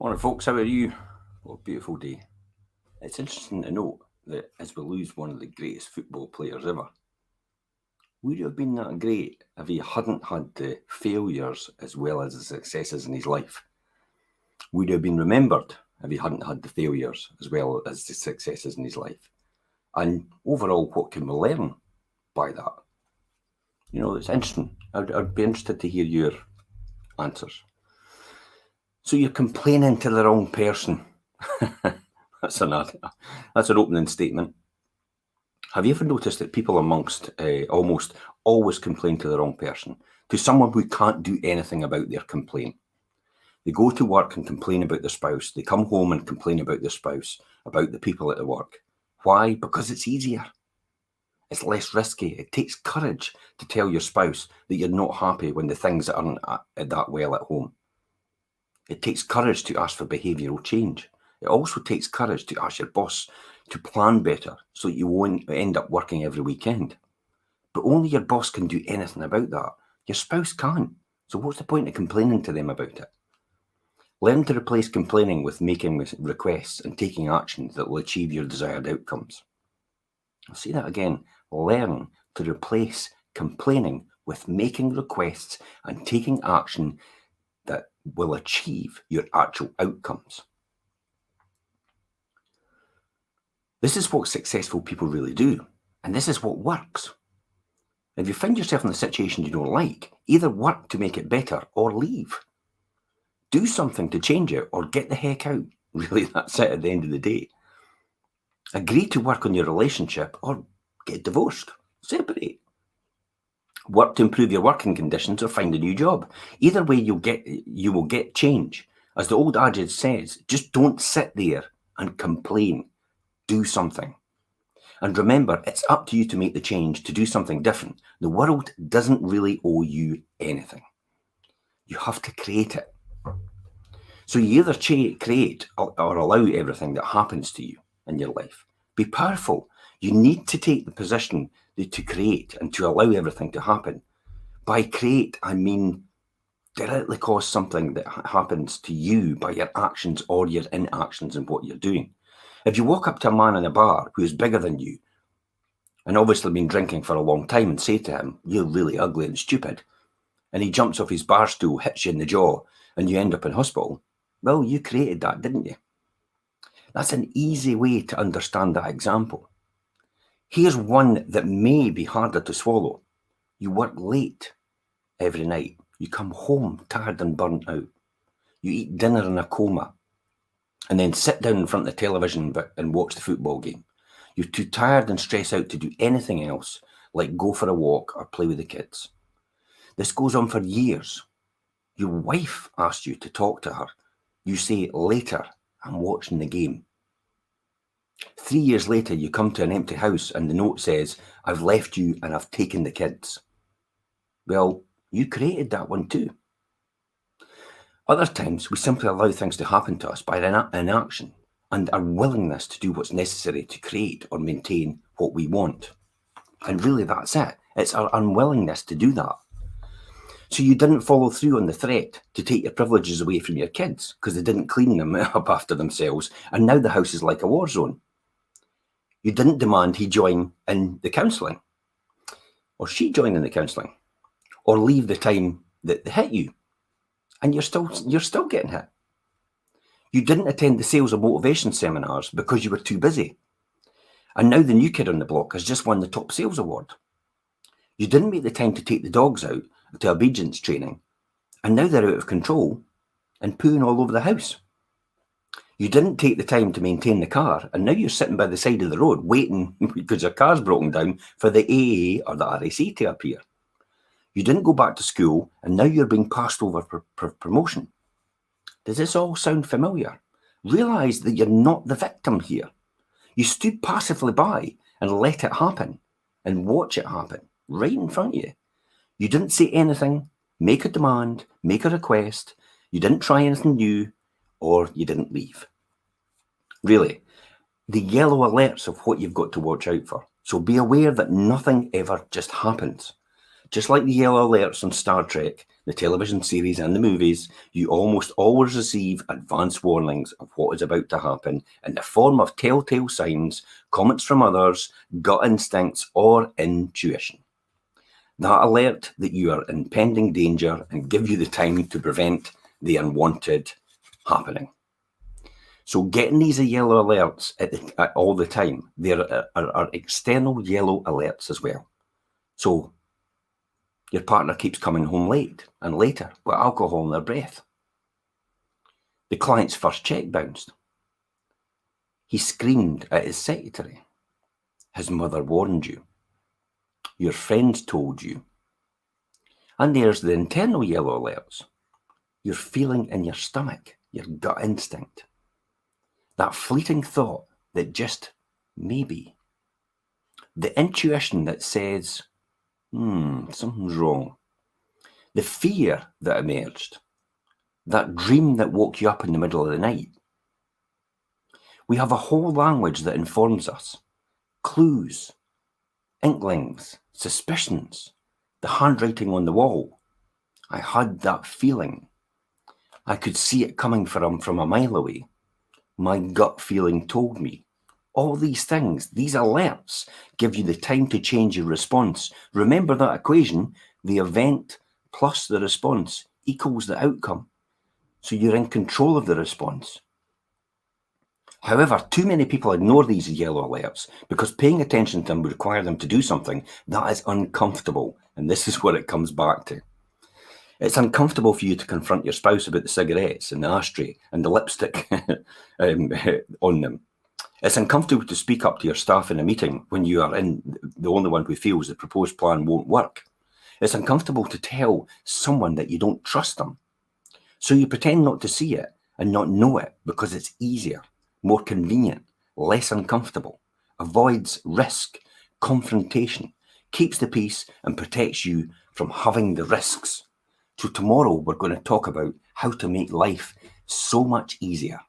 Morning, folks. How are you? What a beautiful day. It's interesting to note that as we lose one of the greatest football players ever, would it have been that great if he hadn't had the failures as well as the successes in his life? Would he have been remembered if he hadn't had the failures as well as the successes in his life? And overall, what can we learn by that? It's interesting. I'd be interested to hear your answers. So you're complaining to the wrong person. That's an opening statement. Have you ever noticed that people amongst almost always complain to the wrong person, to someone who can't do anything about their complaint? They go to work and complain about their spouse. They come home and complain about their spouse, about the people at the work. Why? Because it's easier. It's less risky. It takes courage to tell your spouse that you're not happy when the things aren't that well at home. It takes courage to ask for behavioural change. It also takes courage to ask your boss to plan better so that you won't end up working every weekend. But only your boss can do anything about that. Your spouse can't. So what's the point of complaining to them about it? Learn to replace complaining with making requests and taking actions that will achieve your desired outcomes. I'll say that again. Learn to replace complaining with making requests and taking action that will achieve your actual outcomes. This is what successful people really do, and this is what works. If you find yourself in a situation you don't like, either work to make it better or leave. Do something to change it or get the heck out. Really, that's it at the end of the day. Agree to work on your relationship or get divorced. Separate. Work to improve your working conditions or find a new job. Either way, you will get change. As the old adage says, just don't sit there and complain. Do something. And remember, it's up to you to make the change, to do something different. The world doesn't really owe you anything. You have to create it. So you either create or allow everything that happens to you in your life. Be powerful. You need to take the position to create and to allow everything to happen. By create, I mean directly cause something that happens to you by your actions or your inactions and what you're doing. If you walk up to a man in a bar who is bigger than you and obviously been drinking for a long time and say to him, "You're really ugly and stupid," and he jumps off his bar stool, hits you in the jaw, and you end up in hospital, well, you created that, didn't you? That's an easy way to understand that example. Here's one that may be harder to swallow. You work late every night. You come home tired and burnt out. You eat dinner in a coma and then sit down in front of the television and watch the football game. You're too tired and stressed out to do anything else, like go for a walk or play with the kids. This goes on for years. Your wife asks you to talk to her. You say, "Later, I'm watching the game." 3 years later, you come to an empty house and the note says, "I've left you and I've taken the kids." Well, you created that one too. Other times, we simply allow things to happen to us by inaction and our willingness to do what's necessary to create or maintain what we want. And really, that's it. It's our unwillingness to do that. So you didn't follow through on the threat to take your privileges away from your kids because they didn't clean them up after themselves, and now the house is like a war zone. You didn't demand he join in the counselling, or she join in the counselling, or leave the time that they hit you, and you're still getting hit. You didn't attend the sales or motivation seminars because you were too busy, and now the new kid on the block has just won the top sales award. You didn't make the time to take the dogs out to obedience training, and now they're out of control and pooing all over the house. You didn't take the time to maintain the car, and now you're sitting by the side of the road waiting because your car's broken down for the AA or the RAC to appear. You didn't go back to school, and now you're being passed over for promotion. Does this all sound familiar? Realise that you're not the victim here. You stood passively by and let it happen and watch it happen right in front of you. You didn't say anything, make a demand, make a request. You didn't try anything new, or you didn't leave. Really, the yellow alerts of what you've got to watch out for. So be aware that nothing ever just happens. Just like the yellow alerts on Star Trek, the television series and the movies, you almost always receive advance warnings of what is about to happen in the form of telltale signs, comments from others, gut instincts, or intuition. That alert that you are in impending danger and give you the time to prevent the unwanted happening. So getting these yellow alerts at all the time, there are external yellow alerts as well. So your partner keeps coming home late and later with alcohol in their breath. The client's first check bounced. He screamed at his secretary. His mother warned you. Your friends told you. And there's the internal yellow alerts. Your feeling in your stomach, your gut instinct. That fleeting thought that just maybe. The intuition that says, something's wrong. The fear that emerged. That dream that woke you up in the middle of the night. We have a whole language that informs us. Clues, inklings, suspicions, the handwriting on the wall. I had that feeling. I could see it coming from a mile away. My gut feeling told me. All these things, these alerts, give you the time to change your response. Remember that equation, the event plus the response equals the outcome. So you're in control of the response. However, too many people ignore these yellow alerts because paying attention to them would require them to do something that is uncomfortable. And this is what it comes back to. It's uncomfortable for you to confront your spouse about the cigarettes and the ashtray and the lipstick on them. It's uncomfortable to speak up to your staff in a meeting when you are the only one who feels the proposed plan won't work. It's uncomfortable to tell someone that you don't trust them. So you pretend not to see it and not know it because it's easier, more convenient, less uncomfortable, avoids risk, confrontation, keeps the peace and protects you from having the risks. So tomorrow we're going to talk about how to make life so much easier.